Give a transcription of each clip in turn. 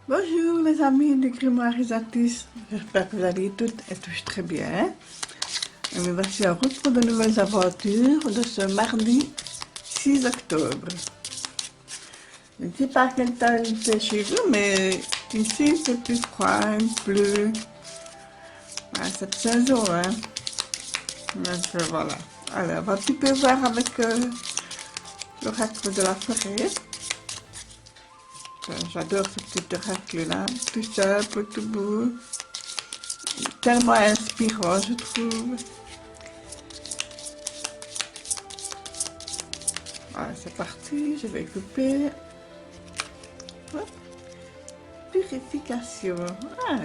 Bonjour les amis de Grimoire Isatis, j'espère que vous allez toutes et tous très bien. Et me voici en route pour de nouvelles aventures de ce mardi 6 octobre. Je ne sais pas quel temps il fait chez vous, mais ici c'est plus froid, il pleut. Voilà, cette saison, hein. Donc voilà. Alors, on va un petit peu voir avec l'oracle de la forêt. J'adore ce petit oracle-là, tout simple, tout beau. Tellement inspirant, je trouve. Voilà, c'est parti, je vais couper. Hop. Purification. Ah.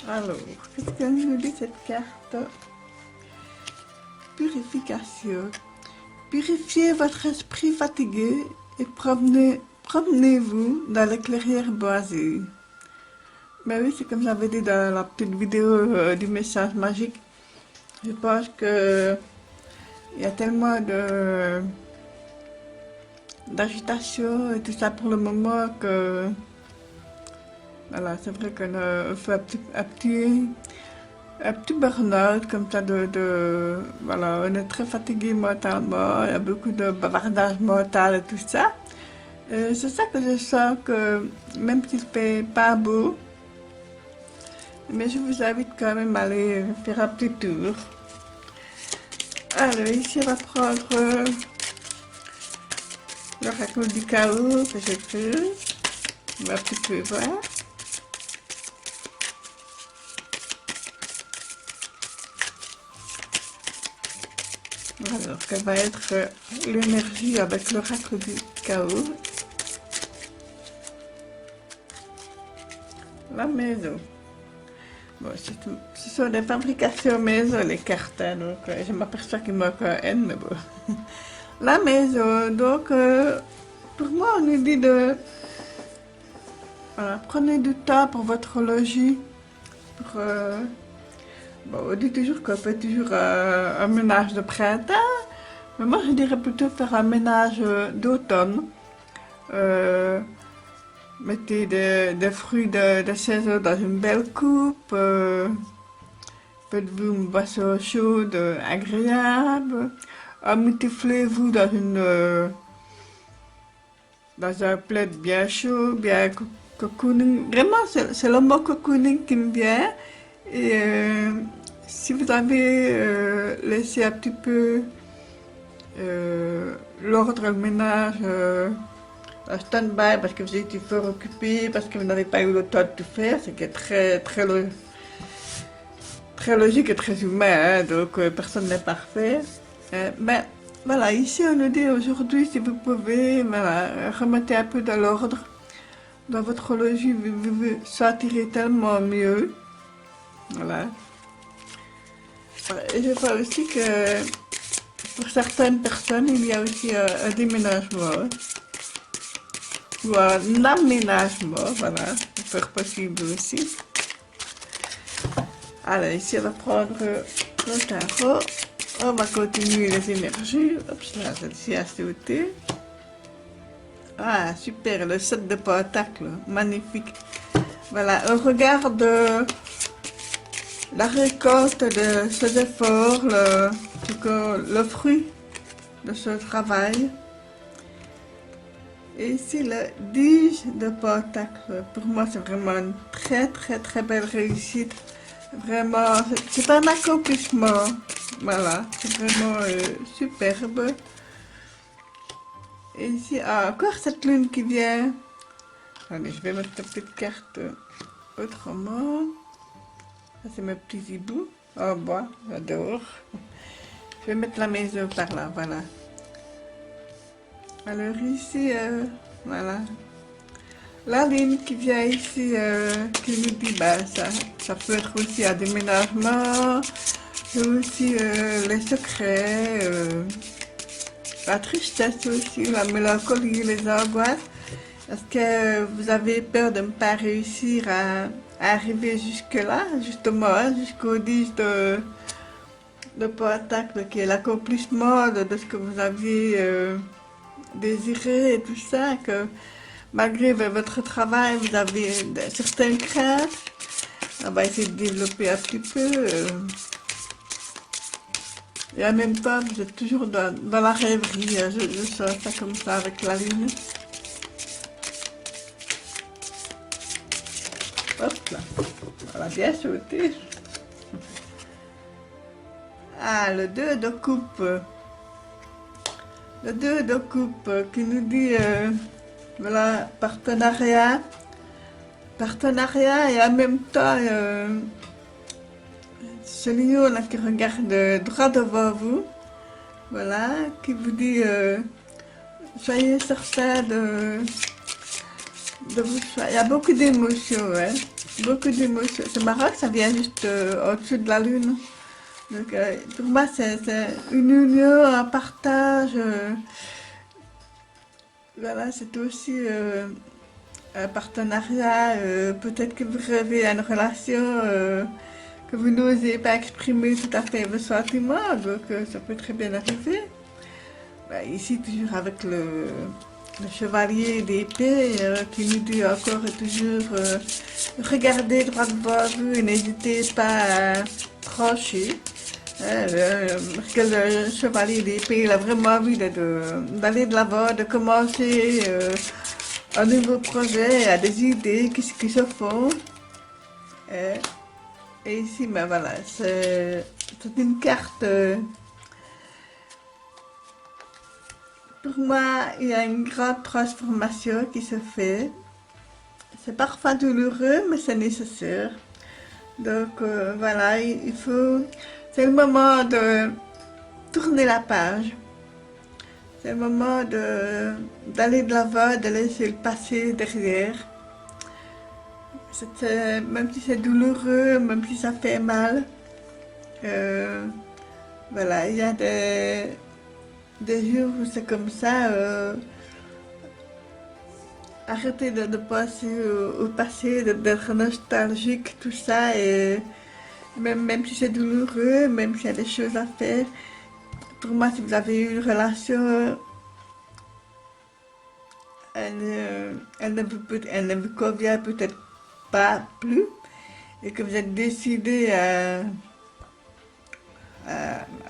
Alors, qu'est-ce qu'elle nous dit cette carte? Purification. Purifiez votre esprit fatigué et promenez-vous dans les clairières boisées. Mais oui, c'est comme j'avais dit dans la petite vidéo du message magique. Je pense que il y a tellement d'agitation et tout ça pour le moment que voilà, c'est vrai qu'on fait un petit burn-out comme ça voilà, on est très fatigué mentalement, il y a beaucoup de bavardage mental et tout ça. C'est ça que je sens que même s'il fait pas beau, mais je vous invite quand même à aller faire un petit tour. Alors ici on va prendre l'oracle du chaos que j'ai fait. On va un petit peu voir. Alors, quelle va être l'énergie avec l'oracle du chaos? La maison. Bon, ce sont des fabrications maison, les cartes, hein, donc je m'aperçois qu'il manque un N, mais bon. La maison, donc pour moi, on nous dit de... Voilà, prenez du temps pour votre logis. Bon, on dit toujours qu'on fait toujours un ménage de printemps, mais moi je dirais plutôt faire un ménage d'automne. Mettez des fruits de saison dans une belle coupe. Faites-vous une boisson chaude agréable. Emmitouflez-vous dans un plaid bien chaud, bien cocooning. Vraiment, c'est le mot cocooning qui me vient. Et si vous avez laissé un petit peu l'ordre, le ménage en stand-by parce que vous étiez fort occupé, parce que vous n'avez pas eu le temps de tout faire, ce qui est très logique et très humain, hein, donc personne n'est parfait. Ben voilà, ici on nous dit aujourd'hui, si vous pouvez, voilà, remettez un peu de l'ordre dans votre logis, vous vous sentirez tellement mieux. Voilà. Et je vois aussi que pour certaines personnes, il y a aussi un déménagement ou un aménagement, voilà, c'est faire possible aussi. Alors ici on va prendre le tarot, on va continuer les énergies. Hop là, celle-ci a sauté. Ah super, le 7 de pentacle, magnifique. Voilà, on regarde la récolte de ces efforts, le fruit de ce travail. Et ici le 10 de pentacle, pour moi c'est vraiment une très belle réussite. Vraiment, c'est un accomplissement. Voilà, c'est vraiment superbe. Et ici, encore cette lune qui vient. Allez, je vais mettre la petite carte autrement. Ça, c'est mes petits hiboux en bois, j'adore. Je vais mettre la maison par là, voilà. Alors ici, voilà. La ligne qui vient ici, qui nous dit, bah, ça peut être aussi un déménagement, aussi les secrets, la tristesse aussi, la mélancolie, les angoisses. Est-ce que vous avez peur de ne pas réussir à arriver jusque-là, justement, hein, jusqu'au 10 de pentacle, qui est l'accomplissement de ce que vous aviez désiré et tout ça, que malgré votre travail, vous avez certaines craintes. On va essayer de développer un petit peu. Et en même temps, vous êtes toujours dans la rêverie. Je sens ça comme ça avec la lune. Hop là, on a bien sauté. Ah, le 2 de coupe. Le 2 de coupe qui nous dit, voilà, partenariat. Partenariat et en même temps, ce lion là qui regarde droit devant vous, voilà, qui vous dit, soyez certain de vous. Il y a beaucoup d'émotions, hein. Beaucoup d'émotions. C'est marrant que ça vient juste au-dessus de la lune. Donc, pour moi, c'est une union, un partage. Voilà, c'est aussi un partenariat. Peut-être que vous rêvez à une relation que vous n'osez pas exprimer tout à fait vos sentiments. Donc, ça peut très bien arriver. Bah, ici, toujours avec le chevalier d'épée qui nous dit encore et toujours regardez droit devant vous et n'hésitez pas à trancher. Parce que le chevalier d'épée, il a vraiment envie d'aller de l'avant, de commencer un nouveau projet, à des idées qui se font. Et ici, ben voilà, c'est une carte. Pour moi, il y a une grande transformation qui se fait. C'est parfois douloureux, mais c'est nécessaire. Donc voilà, il faut. C'est le moment de tourner la page. C'est le moment d'aller de l'avant, de laisser le passé derrière. Même si c'est douloureux, même si ça fait mal. Voilà, il y a des jours où c'est comme ça. Arrêtez de penser au passé, d'être nostalgique, tout ça. Et même si c'est douloureux, même s'il y a des choses à faire. Pour moi, si vous avez eu une relation, elle ne vous convient peut-être pas plus et que vous êtes décidé à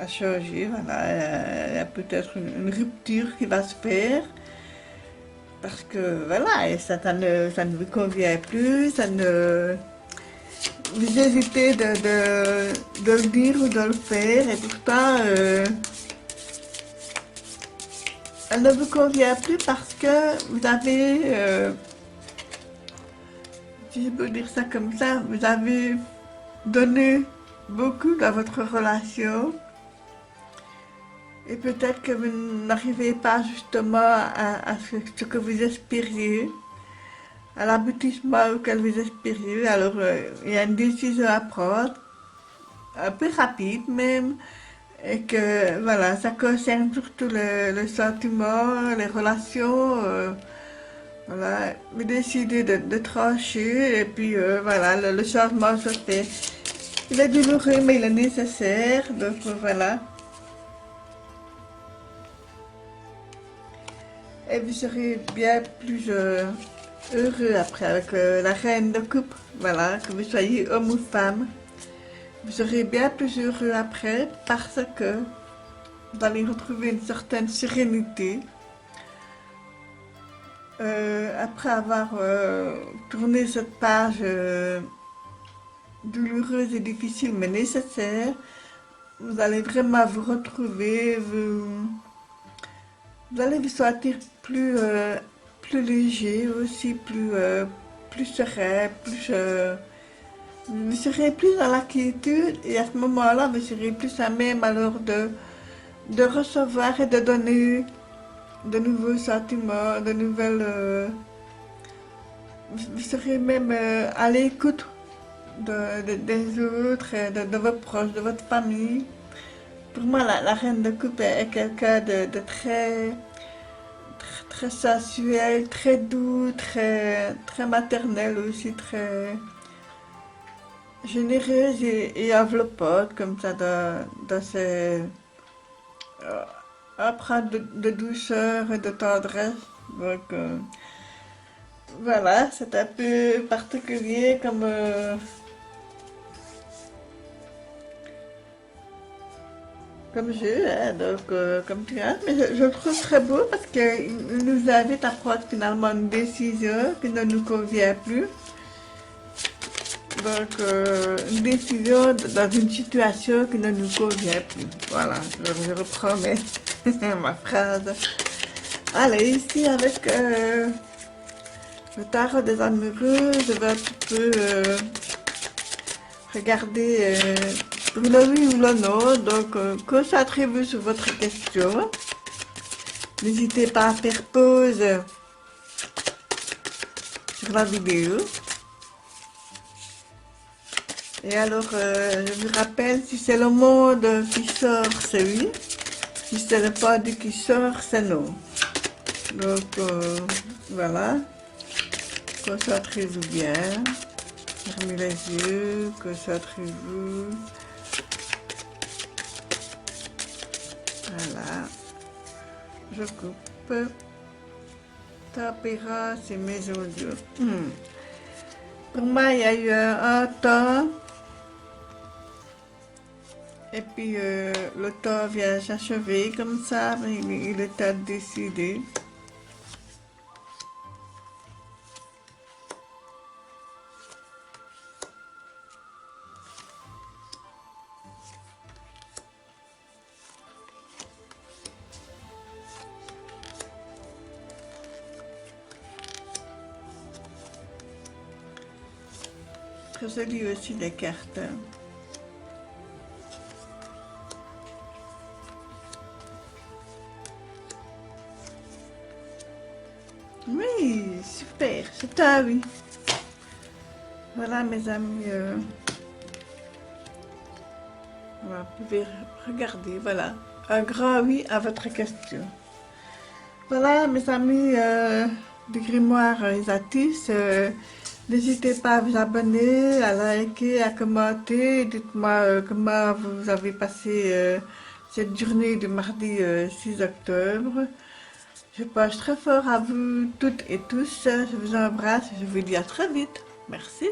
changer, voilà, il y a peut-être une rupture qui va se faire parce que voilà, et ça ne vous convient plus, vous hésitez de le dire ou de le faire et pourtant elle ne vous convient plus parce que vous avez, si je peux dire ça comme ça, vous avez donné beaucoup dans votre relation et peut-être que vous n'arrivez pas justement à ce que vous espériez, à l'aboutissement auquel vous espériez. Alors il y a une décision à prendre, un peu rapide même, et que voilà, ça concerne surtout le sentiment, les relations. Voilà, vous décidez de trancher et puis voilà, le changement se fait. Il est douloureux mais il est nécessaire, donc voilà. Et vous serez bien plus heureux après avec la reine de coupe, voilà, que vous soyez homme ou femme. Vous serez bien plus heureux après parce que vous allez retrouver une certaine sérénité. Après avoir tourné cette page douloureuse et difficile mais nécessaire, vous allez vraiment vous retrouver, vous allez vous sentir plus léger aussi, plus serein, vous serez plus dans la quiétude et à ce moment-là, vous serez plus à même alors de recevoir et de donner de nouveaux sentiments, de nouvelles. Vous serez même à l'écoute des autres, de vos proches, de votre famille. Pour moi, la reine de coupe est quelqu'un de très sensuel, très doux, très maternel aussi, très généreuse et enveloppante, comme ça, dans ses empreintes de douceur et de tendresse. Donc, Voilà, c'est un peu particulier comme jeu, hein, donc comme théâtre, mais je le trouve très beau parce qu'il nous invite à prendre finalement une décision qui ne nous convient plus. Donc, une décision dans une situation qui ne nous convient plus. Voilà, je reprends ma phrase. Allez, ici avec le tarot des amoureux, je vais un petit peu regarder pour le oui ou le non. Donc, concentrez-vous sur votre question. N'hésitez pas à faire pause sur la vidéo. Et alors, je vous rappelle, si c'est le monde qui sort, c'est oui. Si c'est le pod qui sort, c'est non. Donc, voilà. Concentrez-vous bien. Fermez les yeux, concentrez-vous. Voilà. Je coupe. Tapera, c'est mes audios. Pour moi, il y a eu un temps. Et puis le temps vient s'achever comme ça, mais il est temps de décider. Très joli aussi les cartes. Oui, super, c'est un oui. Voilà mes amis, vous pouvez regarder, voilà, un grand oui à votre question. Voilà mes amis du grimoire Isatis, n'hésitez pas à vous abonner, à liker, à commenter, dites-moi comment vous avez passé cette journée du mardi 6 octobre. Je pense très fort à vous toutes et tous, je vous embrasse et je vous dis à très vite. Merci.